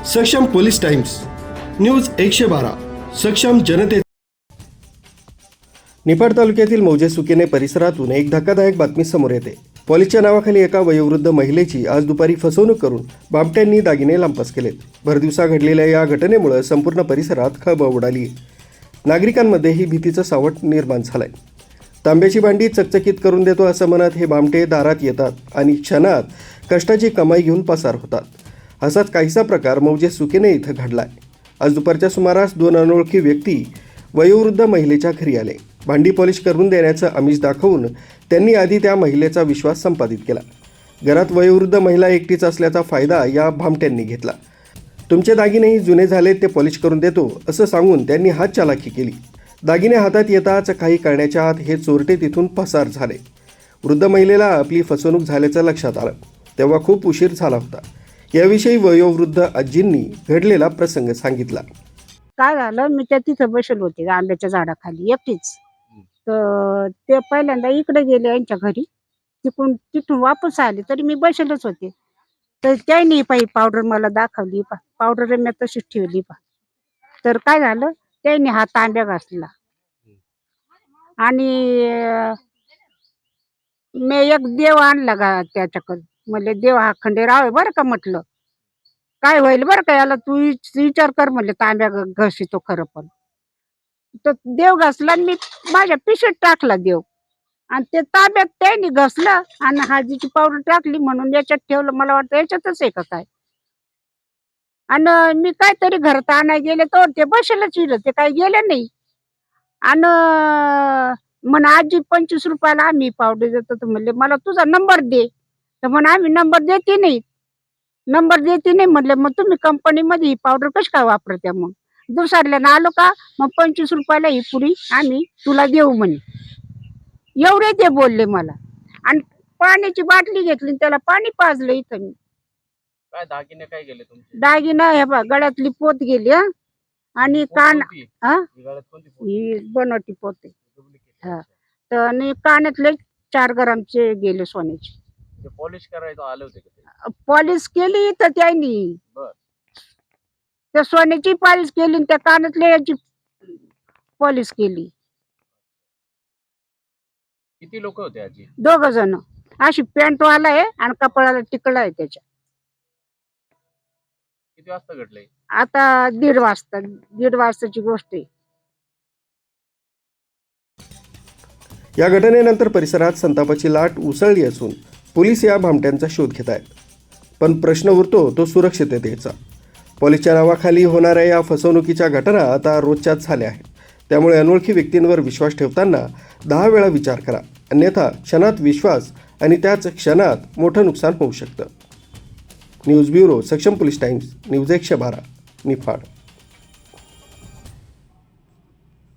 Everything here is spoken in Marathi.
सक्षम पोलीस टाइम्स न्यूज 112 सक्षम जनते। निफाड तालुक्यातील मौजे सुकेने परिसरातून एक धक्कादायक बातमी समोर येते। पॉलिसच्या नावाखाली एका वयोवृद्ध महिलेची आज दुपारी फसवणूक करून बामट्यांनी दागिने लांपस केलेत। भरदिवसा घडलेल्या या घटनेमुळे संपूर्ण परिसरात खळबळ उडाली। नागरिकांमध्येही भीतीचं सावट निर्माण झालंय। तांब्याची भांडी चकचकीत करून देतो असं म्हणत हे बामटे दारात येतात आणि क्षणात कष्टाची कमाई घेऊन पसार होतात। असाच काहीसा प्रकार मौजे सुकेने इथं घडलाय। आज दुपारच्या सुमारास दोन अनोळखी व्यक्ती वयोवृद्ध महिलेच्या घरी आले। भांडी पॉलिश करून देण्याचं आमिष दाखवून त्यांनी आधी त्या महिलेचा विश्वास संपादित केला। घरात वयोवृद्ध महिला एकटीच असल्याचा फायदा या भामट्यांनी घेतला। तुमचे दागिनेही जुने झाले ते पॉलिश करून देतो असं सांगून त्यांनी हात चालाकी केली। दागिने हातात येताच काही करण्याच्या आत हे चोरटे तिथून पसार झाले। वृद्ध महिलेला आपली फसवणूक झाल्याचं लक्षात आलं तेव्हा खूप उशीर झाला होता। याविषयी वयोवृद्ध आजींनी घडलेला प्रसंग सांगितला। काय झालं, मी त्या तिथं बसले होते आंब्याच्या झाडाखाली एकटीच। तर ते पहिल्यांदा इकडे गेले यांच्या घरी, तिथून वापस आले तरी मी बसलेच होते। तर त्यांनी पावडर मला दाखवली, पावडर मी तशीच ठेवली। तर काय झालं, त्यांनी हा तांब्या घासला आणि मी एक देव आणला त्याच्याकडे। म्हणले देव हा खंडेराव आहे बरं का, म्हटलं काय होईल बरं का याला, तू विचार कर म्हणले, तांब्या घसितो खरं पण। तर देव घासला आणि मी माझ्या पिशवीत टाकला देव, आणि ते तांब्यात त्यांनी घसलं आणि हळदीची पावडर टाकली म्हणून याच्यात ठेवलं। मला वाटतं याच्यातच आहे का काय। आणि मी काहीतरी घरात आणायला गेले तर ते बसलेच इथं, ते काही गेले नाही। आणि म्हण आजी 25 रुपयाला आम्ही पावडर देतो। तर म्हणले मला तुझा नंबर दे। तर म्हण आम्ही नंबर देते नाही म्हणले, मग तुम्ही कंपनीमध्ये ही पावडर कशी काय वापरते? मग दुसऱ्याला आलो का, मग 25 रुपयाला ही पुडी आम्ही तुला देऊ म्हणे, एवढे ते बोलले मला। आणि पाण्याची बाटली घेतली, त्याला पाणी पाजलं इथं मी। काय दागिने काय गेले तुमचे? दागिना हे बघ, गळ्यातली पोत गेली आणि कान ही बनवटी पोत आहे। तर आणि कानातले 4 ग्रामचे गेले सोन्याचे। पॉलिश करायचं आले होते का? पॉलिश केली तर त्यांनी त्या सोन्याची पॉलिश केली आणि त्या कानातल्या याची पॉलिश केली। किती लोक होते आजी? 2 जण। अशी पॅन्ट वाला आहे आणि कपाळाला टिकला आहे त्याच्या। किती वाजता घडले? आता 1:30 वाजताची गोष्ट आहे। या घटनेनंतर परिसरात संतापाची लाट उसळली असून पोलीस या भामट्यांचा शोध घेत आहेत। पण प्रश्न उरतो तो सुरक्षिततेचा। पॉलिसच्या नावाखाली होणाऱ्या या फसवणुकीच्या घटना आता रोजच्याच झाल्या आहेत। त्यामुळे अनोळखी व्यक्तींवर विश्वास ठेवताना 10 वेळा विचार करा, अन्यथा क्षणात विश्वास आणि त्याच क्षणात मोठं नुकसान होऊ शकतं। न्यूज ब्युरो, सक्षम पोलीस टाइम्स, न्यूज 112, निफाड।